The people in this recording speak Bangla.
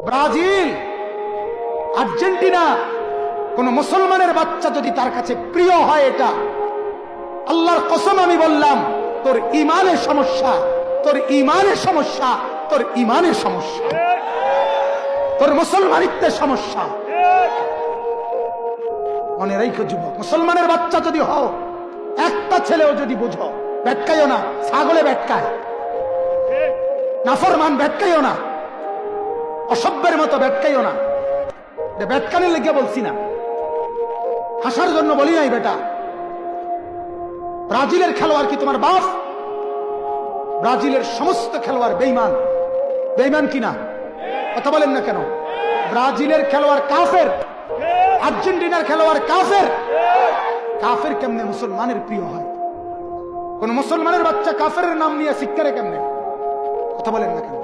ব্রাজিল, আর্জেন্টিনা, কোন মুসলমানের বাচ্চা যদি তার কাছে প্রিয় হয়, এটা আল্লাহর কসম আমি বললাম, তোর ইমানের সমস্যা, তোর ইমানের সমস্যা, তোর ইমানের সমস্যা, তোর মুসলমানিত্বের সমস্যা। মনে রেখো যুবক, মুসলমানের বাচ্চা যদি হও, একটা ছেলেও যদি বুঝো, ব্যাটকাইও না, ছাগলে ব্যাটকায়, নাফরমান ব্যাটকাইও না, অসভ্যের মতো ব্যাটকাইও না। ব্যাটকানের লেগে বলছি না, হাসার জন্য বলি নাই বেটা। ব্রাজিলের খেলোয়াড় কি তোমার বাপ? ব্রাজিলের সমস্ত খেলোয়াড় বেঈমান। বেঈমান কিনা কথা বলেন না কেন? ব্রাজিলের খেলোয়াড় কাফের, আর্জেন্টিনার খেলোয়াড় কাফের। কাফের কেমনে মুসলমানের প্রিয় হয়? কোন মুসলমানের বাচ্চা কাফের নাম নিয়ে শিক্ষারে কেমনে? কথা বলেন না কেন?